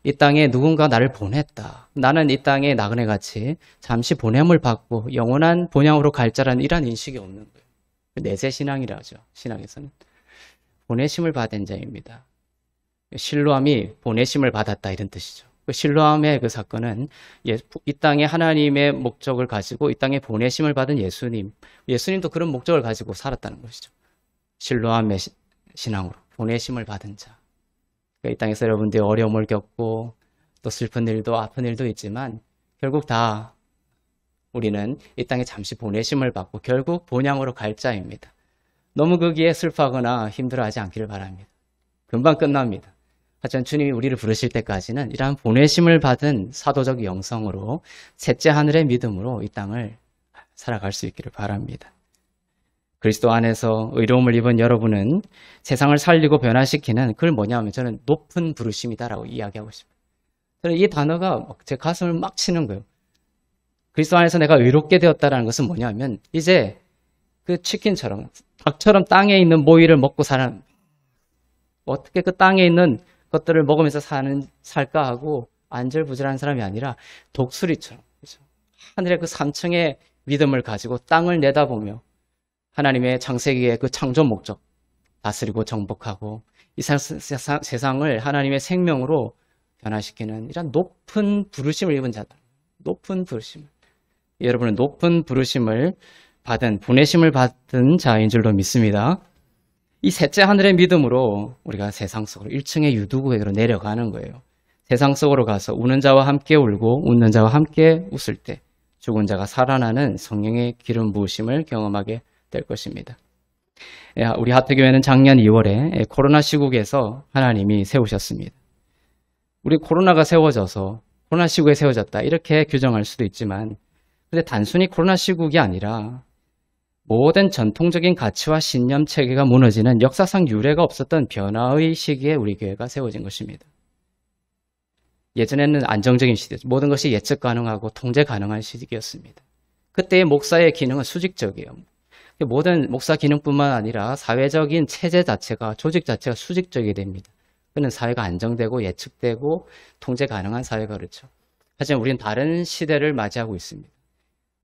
이 땅에 누군가 나를 보냈다. 나는 이 땅에 나그네같이 잠시 보냄을 받고 영원한 본향으로 갈 자라는 이러한 인식이 없는 거예요. 내재 신앙이라 하죠. 신앙에서는. 보내심을 받은 자입니다. 실로암이 보내심을 받았다 이런 뜻이죠. 실로암의 그 사건은 이 땅에 하나님의 목적을 가지고 이 땅에 보내심을 받은 예수님도 그런 목적을 가지고 살았다는 것이죠. 실로암의 신앙으로 보내심을 받은 자. 이 땅에서 여러분들이 어려움을 겪고 또 슬픈 일도 아픈 일도 있지만 결국 다 우리는 이 땅에 잠시 보내심을 받고 결국 본향으로 갈 자입니다. 너무 거기에 슬퍼하거나 힘들어하지 않기를 바랍니다. 금방 끝납니다. 하지만 주님이 우리를 부르실 때까지는 이러한 보내심을 받은 사도적 영성으로 셋째 하늘의 믿음으로 이 땅을 살아갈 수 있기를 바랍니다. 그리스도 안에서 의로움을 입은 여러분은 세상을 살리고 변화시키는 그걸 뭐냐면 저는 높은 부르심이다라고 이야기하고 싶어요. 저는 이 단어가 제 가슴을 막 치는 거예요. 그리스도 안에서 내가 의롭게 되었다는 것은 뭐냐면 이제 그 치킨처럼 닭처럼 땅에 있는 모이를 먹고 사는 어떻게 그 땅에 있는 것들을 먹으면서 살까 하고 안절부절한 사람이 아니라 독수리처럼 그렇죠? 하늘의 그 3층의 믿음을 가지고 땅을 내다보며 하나님의 창세기의 그 창조 목적 다스리고 정복하고 이 세상을 하나님의 생명으로 변화시키는 이런 높은 부르심을 입은 자들, 높은 부르심. 여러분은 높은 부르심을 받은 보내심을 받은 자인 줄로 믿습니다. 이 셋째 하늘의 믿음으로 우리가 세상 속으로 1층의 유두구에게로 내려가는 거예요. 세상 속으로 가서 우는 자와 함께 울고 웃는 자와 함께 웃을 때 죽은 자가 살아나는 성령의 기름 부으심을 경험하게 될 것입니다. 우리 하트교회는 작년 2월에 코로나 시국에서 하나님이 세우셨습니다. 우리 코로나가 세워져서 코로나 시국에 세워졌다 이렇게 규정할 수도 있지만 근데 단순히 코로나 시국이 아니라 모든 전통적인 가치와 신념 체계가 무너지는 역사상 유례가 없었던 변화의 시기에 우리 교회가 세워진 것입니다. 예전에는 안정적인 시대죠. 모든 것이 예측 가능하고 통제 가능한 시기였습니다. 그때의 목사의 기능은 수직적이에요. 모든 목사 기능뿐만 아니라 사회적인 체제 자체가 조직 자체가 수직적이 됩니다. 그는 사회가 안정되고 예측되고 통제 가능한 사회가 그렇죠. 하지만 우리는 다른 시대를 맞이하고 있습니다.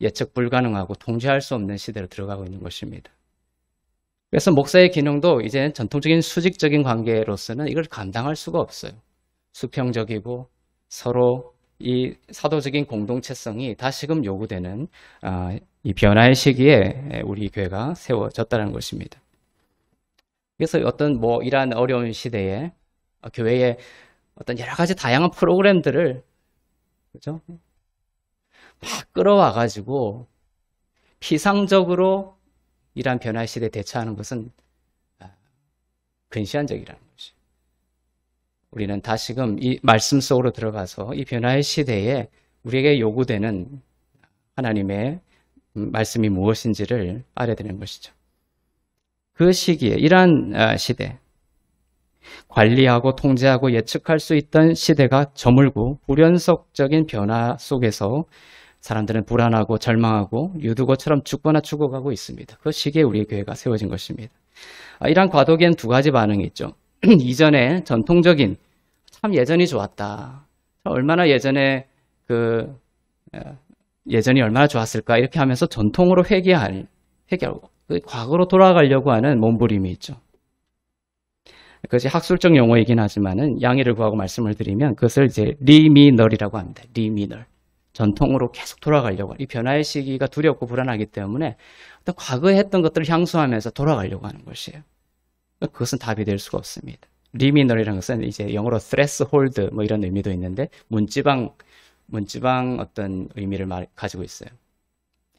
예측 불가능하고 통제할 수 없는 시대로 들어가고 있는 것입니다. 그래서 목사의 기능도 이제는 전통적인 수직적인 관계로서는 이걸 감당할 수가 없어요. 수평적이고 서로 이 사도적인 공동체성이 다시금 요구되는 이 변화의 시기에 우리 교회가 세워졌다는 것입니다. 그래서 어떤 이러한 어려운 시대에 교회에 어떤 여러 가지 다양한 프로그램들을 그죠? 막 끌어와가지고 피상적으로 이러한 변화의 시대에 대처하는 것은 근시안적이라는 것이. 우리는 다시금 이 말씀 속으로 들어가서 이 변화의 시대에 우리에게 요구되는 하나님의 말씀이 무엇인지를 알아야 되는 것이죠. 그 시기에 이러한 시대, 관리하고 통제하고 예측할 수 있던 시대가 저물고 불연속적인 변화 속에서 사람들은 불안하고 절망하고 유두고처럼 죽거나 죽어가고 있습니다. 그 시기에 우리 교회가 세워진 것입니다. 이러한 과도기엔 두 가지 반응이 있죠. 이전에 전통적인 참 예전이 좋았다. 얼마나 예전이 얼마나 좋았을까 이렇게 하면서 전통으로 회개하고 과거로 돌아가려고 하는 몸부림이 있죠. 그것이 학술적 용어이긴 하지만은 양해를 구하고 말씀을 드리면 그것을 이제 리미널이라고 합니다. 리미널. 전통으로 계속 돌아가려고 하는 이 변화의 시기가 두렵고 불안하기 때문에 어떤 과거에 했던 것들을 향수하면서 돌아가려고 하는 것이에요. 그것은 답이 될 수가 없습니다. 리미널이라는 것은 이제 영어로 threshold 뭐 이런 의미도 있는데 문지방 어떤 의미를 가지고 있어요.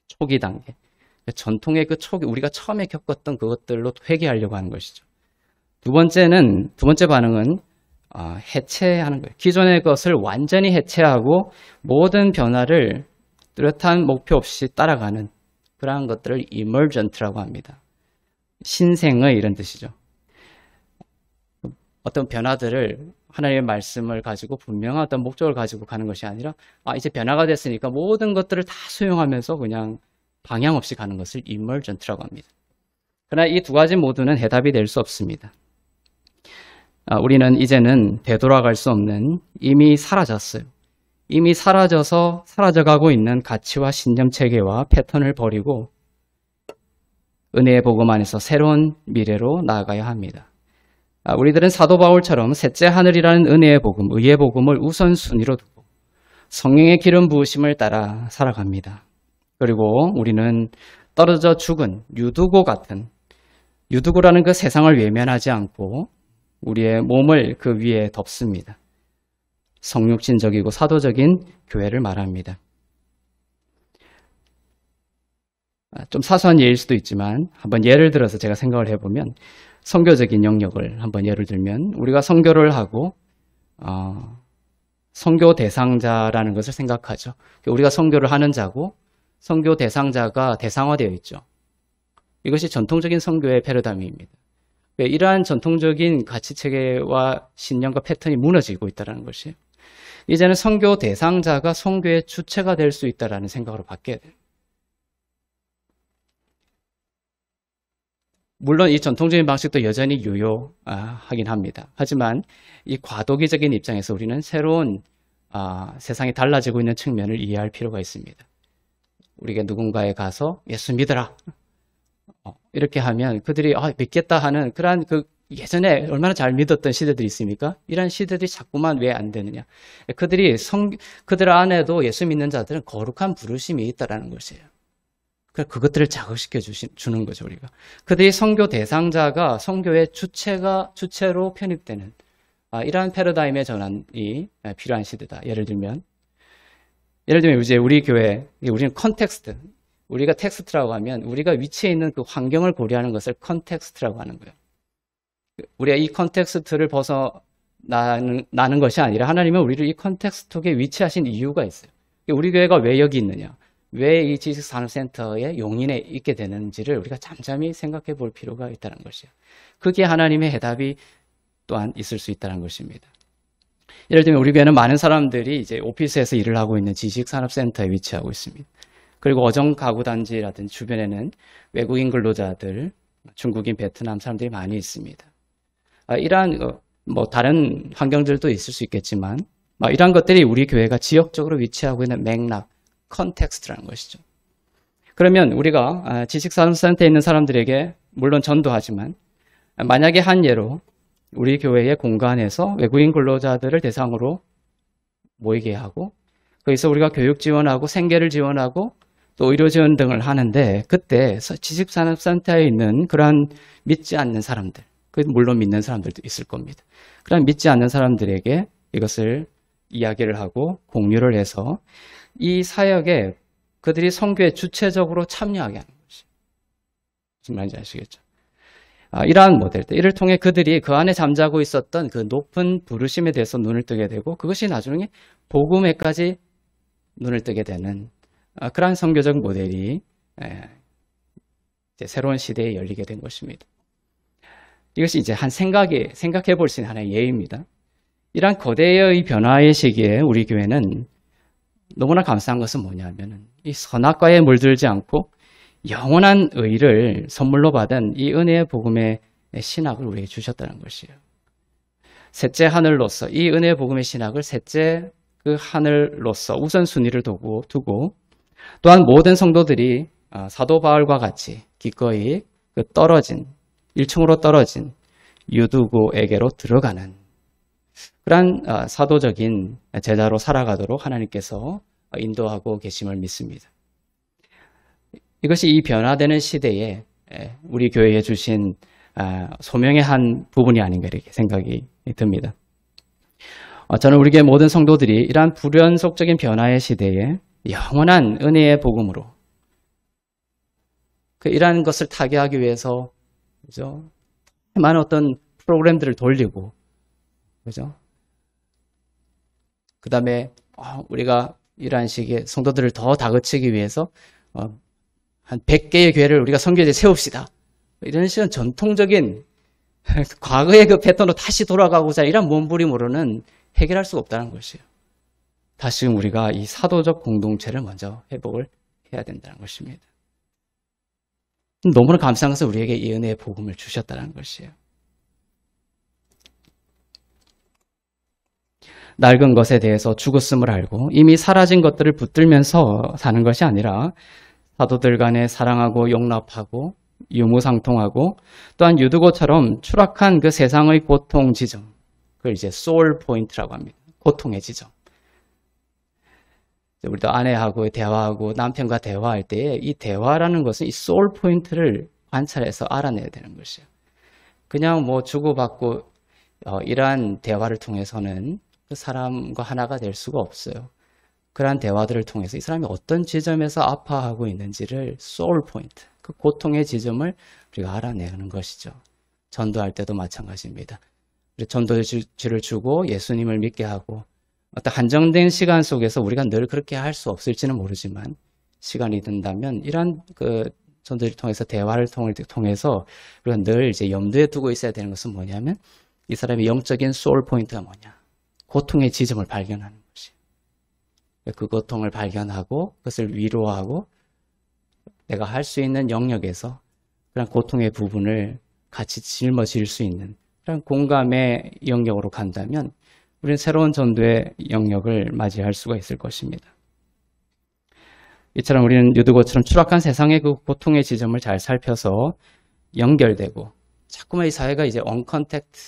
초기 단계. 전통의 그 초기 우리가 처음에 겪었던 그것들로 회개하려고 하는 것이죠. 두 번째 반응은 해체하는 거예요. 기존의 것을 완전히 해체하고 모든 변화를 뚜렷한 목표 없이 따라가는 그러한 것들을 emergent라고 합니다. 신생의 이런 뜻이죠. 어떤 변화들을 하나님의 말씀을 가지고 분명한 어떤 목적을 가지고 가는 것이 아니라 이제 변화가 됐으니까 모든 것들을 다 수용하면서 그냥 방향 없이 가는 것을 emergent라고 합니다. 그러나 이 두 가지 모두는 해답이 될 수 없습니다. 우리는 이제는 되돌아갈 수 없는 이미 사라졌어요. 이미 사라져서 사라져가고 있는 가치와 신념 체계와 패턴을 버리고 은혜의 복음 안에서 새로운 미래로 나아가야 합니다. 우리들은 사도 바울처럼 셋째 하늘이라는 은혜의 복음, 의의 복음을 우선순위로 두고 성령의 기름 부으심을 따라 살아갑니다. 그리고 우리는 떨어져 죽은 유두고라는 그 세상을 외면하지 않고 우리의 몸을 그 위에 덮습니다. 성육신적이고 사도적인 교회를 말합니다. 좀 사소한 예일 수도 있지만 한번 예를 들어서 제가 생각을 해보면 선교적인 영역을 한번 예를 들면 우리가 선교를 하고 선교 대상자라는 것을 생각하죠. 우리가 선교를 하는 자고 선교 대상자가 대상화되어 있죠. 이것이 전통적인 선교의 패러다임입니다. 이러한 전통적인 가치체계와 신념과 패턴이 무너지고 있다는 것이에요. 이제는 선교 대상자가 선교의 주체가 될 수 있다는 생각으로 바뀌어야 돼요. 물론 이 전통적인 방식도 여전히 유효하긴 합니다. 하지만 이 과도기적인 입장에서 우리는 새로운 세상이 달라지고 있는 측면을 이해할 필요가 있습니다. 우리가 누군가에 가서 예수 믿어라. 이렇게 하면 그들이 믿겠다 하는 그러한 예전에 얼마나 잘 믿었던 시대들이 있습니까? 이런 시대들이 자꾸만 왜 안 되느냐? 그들 안에도 예수 믿는 자들은 거룩한 부르심이 있다라는 것이에요. 그것들을 자극시켜 주는 거죠, 우리가. 그들이 선교 대상자가 선교의 주체로 편입되는 이러한 패러다임의 전환이 필요한 시대다. 예를 들면 이제 우리 교회, 우리는 컨텍스트, 우리가 텍스트라고 하면 우리가 위치해 있는 그 환경을 고려하는 것을 컨텍스트라고 하는 거예요. 우리가 이 컨텍스트를 벗어나는 것이 아니라 하나님은 우리를 이 컨텍스트 속에 위치하신 이유가 있어요. 우리 교회가 왜 여기 있느냐? 왜 이 지식산업센터에 용인에 있게 되는지를 우리가 잠잠히 생각해 볼 필요가 있다는 것이에요. 그게 하나님의 해답이 또한 있을 수 있다는 것입니다. 예를 들면 우리 교회는 많은 사람들이 이제 오피스에서 일을 하고 있는 지식산업센터에 위치하고 있습니다. 그리고 어정 가구단지라든지 주변에는 외국인 근로자들, 중국인, 베트남 사람들이 많이 있습니다. 이러한 다른 환경들도 있을 수 있겠지만 이러한 것들이 우리 교회가 지역적으로 위치하고 있는 맥락, 컨텍스트라는 것이죠. 그러면 우리가 지식산업센터에 있는 사람들에게 물론 전도하지만 만약에 한 예로 우리 교회의 공간에서 외국인 근로자들을 대상으로 모이게 하고 거기서 우리가 교육 지원하고 생계를 지원하고 또 의료 지원 등을 하는데 그때 지식산업센터에 있는 그러한 믿지 않는 사람들, 물론 믿는 사람들도 있을 겁니다. 그럼 믿지 않는 사람들에게 이것을 이야기를 하고 공유를 해서 이 사역에 그들이 선교에 주체적으로 참여하게 하는 것이 무슨 말인지 아시겠죠? 이러한 모델들, 이를 통해 그들이 그 안에 잠자고 있었던 그 높은 부르심에 대해서 눈을 뜨게 되고 그것이 나중에 복음에까지 눈을 뜨게 되는 그러한 선교적 모델이 이제 새로운 시대에 열리게 된 것입니다. 이것이 이제 생각해 볼 수 있는 하나의 예입니다. 이러한 거대의 변화의 시기에 우리 교회는 너무나 감사한 것은 뭐냐면 이 선악과에 물들지 않고 영원한 의를 선물로 받은 이 은혜의 복음의 신학을 우리에게 주셨다는 것이에요. 셋째 하늘로서 이 은혜의 복음의 신학을 셋째 그 하늘로서 우선순위를 두고 또한 모든 성도들이 사도 바울과 같이 기꺼이 그 1층으로 떨어진 유두고에게로 들어가는 그러한 사도적인 제자로 살아가도록 하나님께서 인도하고 계심을 믿습니다. 이것이 이 변화되는 시대에 우리 교회에 주신 소명의 한 부분이 아닌가 이렇게 생각이 듭니다. 저는 우리 교회 모든 성도들이 이러한 불연속적인 변화의 시대에 영원한 은혜의 복음으로 이러한 것을 타개하기 위해서 그죠? 많은 어떤 프로그램들을 돌리고 그죠? 그 다음에 우리가 이러한 식의 성도들을 더 다그치기 위해서 한 100개의 교회를 우리가 선교지에 세웁시다. 이런 식은 전통적인 과거의 그 패턴으로 다시 돌아가고자 이런 몸부림으로는 해결할 수가 없다는 것이에요. 다시금 우리가 이 사도적 공동체를 먼저 회복을 해야 된다는 것입니다. 너무나 감사한 것은 우리에게 이 은혜의 복음을 주셨다는 것이에요. 낡은 것에 대해서 죽었음을 알고 이미 사라진 것들을 붙들면서 사는 것이 아니라 사도들 간에 사랑하고 용납하고 유무상통하고 또한 유두고처럼 추락한 그 세상의 고통 지점, 그걸 이제 소울 포인트라고 합니다. 고통의 지점. 우리도 아내하고 대화하고 남편과 대화할 때 이 대화라는 것은 이 소울 포인트를 관찰해서 알아내야 되는 것이에요. 그냥 뭐 주고받고 이러한 대화를 통해서는 그 사람과 하나가 될 수가 없어요. 그러한 대화들을 통해서 이 사람이 어떤 지점에서 아파하고 있는지를 소울 포인트, 그 고통의 지점을 우리가 알아내는 것이죠. 전도할 때도 마찬가지입니다. 전도지를 주고 예수님을 믿게 하고 어떤 한정된 시간 속에서 우리가 늘 그렇게 할 수 없을지는 모르지만 시간이 든다면 이러한 그 전도를 통해서 대화를 통해서 우리가 늘 이제 염두에 두고 있어야 되는 것은 뭐냐면 이 사람의 영적인 소울 포인트가 뭐냐, 고통의 지점을 발견하는 것이. 그 고통을 발견하고 그것을 위로하고 내가 할 수 있는 영역에서 그런 고통의 부분을 같이 짊어질 수 있는 그런 공감의 영역으로 간다면 우리는 새로운 전도의 영역을 맞이할 수가 있을 것입니다. 이처럼 우리는 유두고처럼 추락한 세상의 그 고통의 지점을 잘 살펴서 연결되고 자꾸만 이 사회가 이제 언컨택트,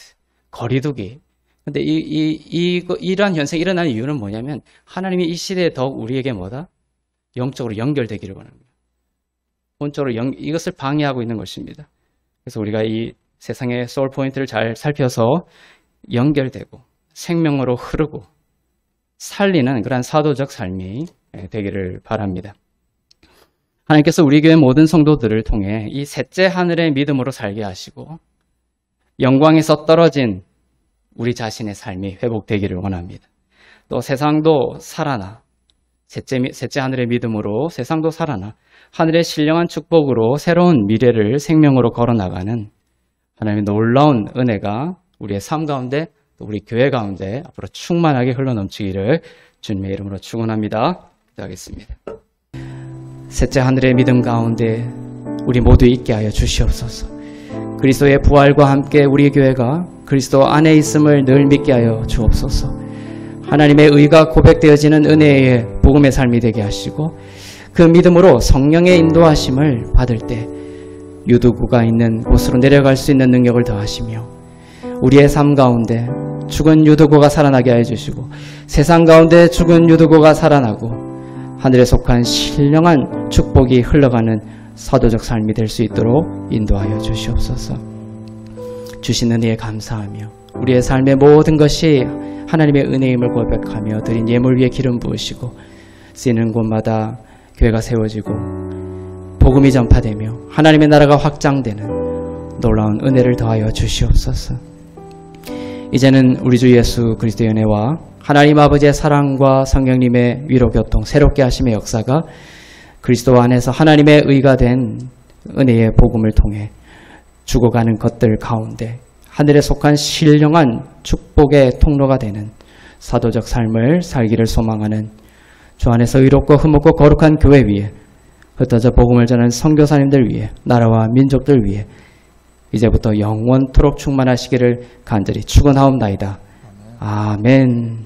거리두기. 근데 이러한 현상이 일어나는 이유는 뭐냐면 하나님이 이 시대에 더욱 우리에게 뭐다? 영적으로 연결되기를 원합니다. 본적으로 이것을 방해하고 있는 것입니다. 그래서 우리가 이 세상의 소울 포인트를 잘 살펴서 연결되고 생명으로 흐르고 살리는 그런 사도적 삶이 되기를 바랍니다. 하나님께서 우리 교회 모든 성도들을 통해 이 셋째 하늘의 믿음으로 살게 하시고 영광에서 떨어진 우리 자신의 삶이 회복되기를 원합니다. 또 세상도 살아나 셋째 하늘의 믿음으로 세상도 살아나 하늘의 신령한 축복으로 새로운 미래를 생명으로 걸어나가는 하나님의 놀라운 은혜가 우리의 삶 가운데 또 우리 교회 가운데 앞으로 충만하게 흘러넘치기를 주님의 이름으로 축원합니다. 기도하겠습니다. 셋째 하늘의 믿음 가운데 우리 모두 있게 하여 주시옵소서. 그리스도의 부활과 함께 우리 교회가 그리스도 안에 있음을 늘 믿게 하여 주옵소서. 하나님의 의가 고백되어지는 은혜의 복음의 삶이 되게 하시고 그 믿음으로 성령의 인도하심을 받을 때 유두구가 있는 곳으로 내려갈 수 있는 능력을 더하시며 우리의 삶 가운데 죽은 유두고가 살아나게 해주시고 세상 가운데 죽은 유두고가 살아나고 하늘에 속한 신령한 축복이 흘러가는 사도적 삶이 될 수 있도록 인도하여 주시옵소서. 주신 은혜에 감사하며 우리의 삶의 모든 것이 하나님의 은혜임을 고백하며 드린 예물 위에 기름 부으시고 쓰이는 곳마다 교회가 세워지고 복음이 전파되며 하나님의 나라가 확장되는 놀라운 은혜를 더하여 주시옵소서. 이제는 우리 주 예수 그리스도의 은혜와 하나님 아버지의 사랑과 성령님의 위로교통 새롭게 하심의 역사가 그리스도 안에서 하나님의 의가 된 은혜의 복음을 통해 죽어가는 것들 가운데 하늘에 속한 신령한 축복의 통로가 되는 사도적 삶을 살기를 소망하는 주 안에서 의롭고 흠없고 거룩한 교회 위에 흩어져 복음을 전하는 선교사님들 위해 나라와 민족들 위해 이제부터 영원토록 충만하시기를 간절히 축원하옵나이다. 아멘.